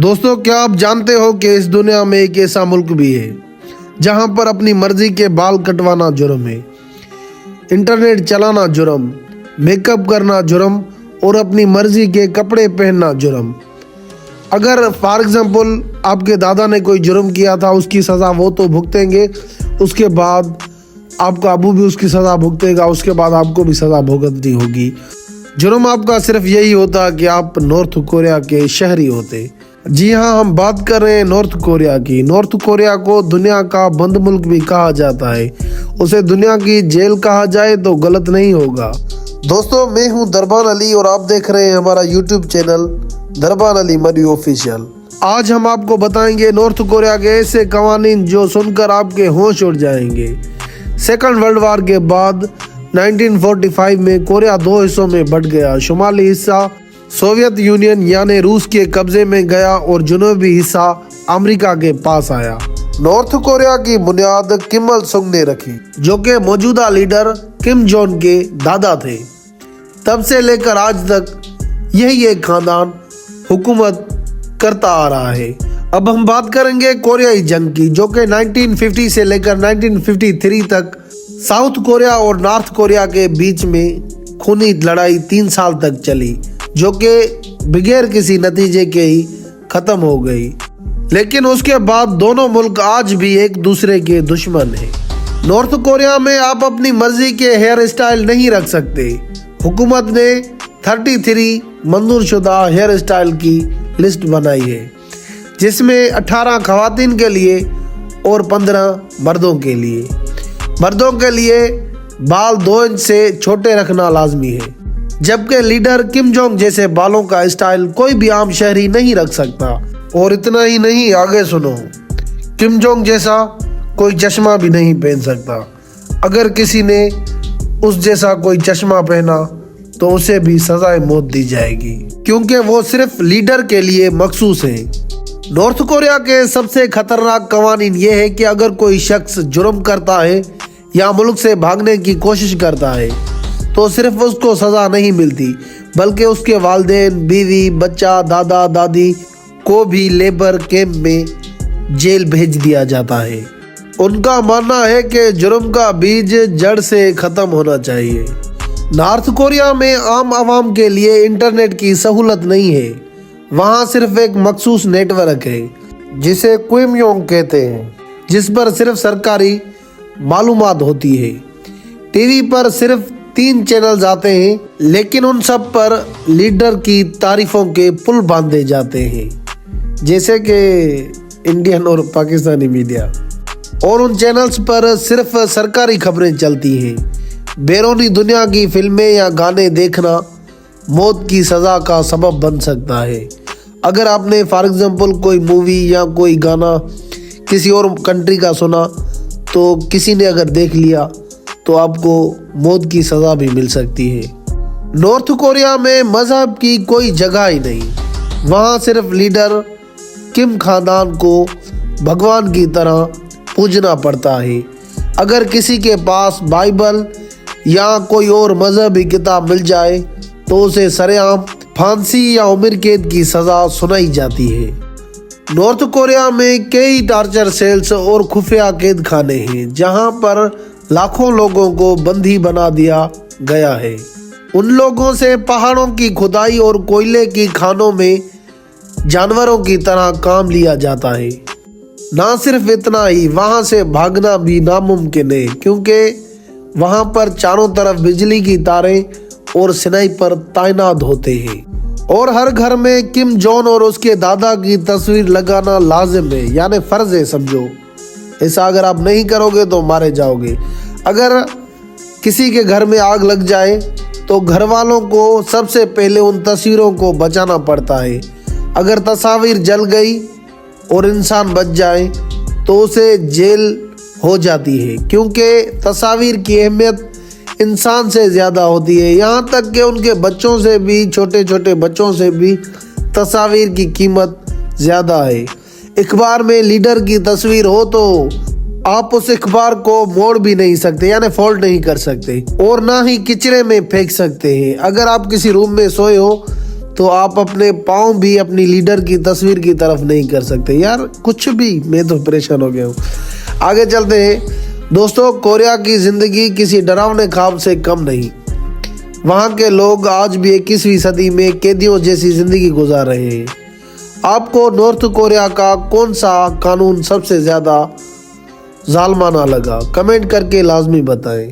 दोस्तों, क्या आप जानते हो कि इस दुनिया में एक ऐसा मुल्क भी है जहां पर अपनी मर्जी के बाल कटवाना जुर्म है, इंटरनेट चलाना जुर्म, मेकअप करना जुर्म और अपनी मर्जी के कपड़े पहनना जुर्म। अगर फॉर एग्जांपल आपके दादा ने कोई जुर्म किया था, उसकी सज़ा वो तो भुगतेंगे, उसके बाद आपका अबू भी उसकी सज़ा भुगतेगा, उसके बाद आपको भी सज़ा भुगतनी होगी। जुर्म आपका सिर्फ यही होता कि आप नॉर्थ कोरिया के शहरी होते। जी हाँ, हम बात कर रहे हैं नॉर्थ कोरिया की। नॉर्थ कोरिया को दुनिया का बंद मुल्क भी कहा जाता है। उसे दुनिया की जेल कहा जाए तो गलत नहीं होगा। दोस्तों, मैं हूँ दरबान अली और आप देख रहे हैं हमारा यूट्यूब चैनल दरबान अली मरी ऑफिशियल। आज हम आपको बताएंगे नॉर्थ कोरिया के ऐसे कवानीन जो सुनकर आपके होश उड़ जाएंगे। सेकंड वर्ल्ड वार के बाद 1945 में कोरिया दो हिस्सों में बंट गया। शुमाली हिस्सा सोवियत यूनियन यानी रूस के कब्जे में गया और जनूबी हिस्सा अमेरिका के पास आया। नॉर्थ कोरिया की बुनियाद किम इल सुंग ने रखी, जो कि मौजूदा लीडर किम जोंग के दादा थे। तब से लेकर आज तक यही एक खानदान हुकूमत करता आ रहा है। अब हम बात करेंगे कोरियाई जंग की, जो कि 1950 से लेकर 1953 तक साउथ कोरिया और नॉर्थ कोरिया के बीच में खूनी लड़ाई 3 साल तक चली, जो कि बगैर किसी नतीजे के ही खत्म हो गई। लेकिन उसके बाद दोनों मुल्क आज भी एक दूसरे के दुश्मन हैं। नॉर्थ कोरिया में आप अपनी मर्जी के हेयर स्टाइल नहीं रख सकते। हुकूमत ने 33 मंजूर शुदा हेयर स्टाइल की लिस्ट बनाई है, जिसमें 18 खवातीन के लिए और 15 मर्दों के लिए। मर्दों के लिए बाल 2 इंच से छोटे रखना लाजमी है, जबकि लीडर किम जोंग जैसे बालों का स्टाइल कोई भी आम शहरी नहीं रख सकता। और इतना ही नहीं, आगे सुनो, किम जोंग जैसा कोई चश्मा भी नहीं पहन सकता। अगर किसी ने उस जैसा कोई चश्मा पहना तो उसे भी सजाए मौत दी जाएगी, क्योंकि वो सिर्फ लीडर के लिए मखसूस है। नॉर्थ कोरिया के सबसे खतरनाक कवानीन ये है कि अगर कोई शख्स जुर्म करता है या मुल्क से भागने की कोशिश करता है तो सिर्फ उसको सज़ा नहीं मिलती, बल्कि उसके वालिदैन, बीवी, बच्चा, दादा दादी को भी लेबर कैंप में जेल भेज दिया जाता है। उनका मानना है कि जुर्म का बीज जड़ से ख़त्म होना चाहिए। नॉर्थ कोरिया में आम आवाम के लिए इंटरनेट की सहूलत नहीं है। वहाँ सिर्फ एक मखसूस नेटवर्क है जिसे क्विमयोंग कहते हैं, जिस पर सिर्फ सरकारी मालूमात होती है। टीवी पर सिर्फ 3 चैनल्स आते हैं, लेकिन उन सब पर लीडर की तारीफों के पुल बांधे जाते हैं, जैसे कि इंडियन और पाकिस्तानी मीडिया। और उन चैनल्स पर सिर्फ सरकारी खबरें चलती हैं। बैरूनी दुनिया की फिल्में या गाने देखना मौत की सज़ा का सबब बन सकता है। अगर आपने फॉर एग्जांपल कोई मूवी या कोई गाना किसी और कंट्री का सुना, तो किसी ने अगर देख लिया तो आपको मौत की सज़ा भी मिल सकती है। नॉर्थ कोरिया में मज़हब की कोई जगह ही नहीं। वहाँ सिर्फ लीडर किम खानदान को भगवान की तरह पूजना पड़ता है। अगर किसी के पास बाइबल या कोई और मजहबी किताब मिल जाए तो उसे सरेआम फांसी या उम्र कैद की सज़ा सुनाई जाती है। नॉर्थ कोरिया में कई टार्चर सेल्स और खुफिया कैद खाने हैं, जहाँ पर लाखों लोगों को बंदी बना दिया गया है। उन लोगों से पहाड़ों की खुदाई और कोयले की खानों में जानवरों की तरह काम लिया जाता है। ना सिर्फ इतना ही, वहाँ से भागना भी नामुमकिन है, क्योंकि वहाँ पर चारों तरफ बिजली की तारें और स्नाइपर तैनात होते हैं। और हर घर में किम जोंग और उसके दादा की तस्वीर लगाना लाजिम है, यानी फ़र्ज़ है समझो। ऐसा अगर आप नहीं करोगे तो मारे जाओगे। अगर किसी के घर में आग लग जाए तो घर वालों को सबसे पहले उन तस्वीरों को बचाना पड़ता है। अगर तस्वीर जल गई और इंसान बच जाए तो उसे जेल हो जाती है, क्योंकि तस्वीर की अहमियत इंसान से ज़्यादा होती है। यहाँ तक कि उनके बच्चों से भी, छोटे छोटे बच्चों से भी तस्वीर की कीमत ज़्यादा है। अखबार में लीडर की तस्वीर हो तो आप उस अखबार को मोड़ भी नहीं सकते, यानी फोल्ड नहीं कर सकते, और ना ही किचरे में फेंक सकते हैं। अगर आप किसी रूम में सोए हो تو آپ اپنے پاؤں بھی اپنی لیڈر کی تصویر کی طرف نہیں کر سکتے. یار کچھ بھی، میں تو پریشان ہو گیا ہوں. آگے چلتے ہیں دوستو. کوریا کی زندگی کسی ڈراؤنے خواب سے کم نہیں. وہاں کے لوگ آج بھی 21ویں صدی میں قیدیوں جیسی زندگی گزار رہے ہیں. آپ کو نارتھ کوریا کا کون سا قانون سب سے زیادہ ظالمانہ لگا؟ کمنٹ کر کے لازمی بتائیں.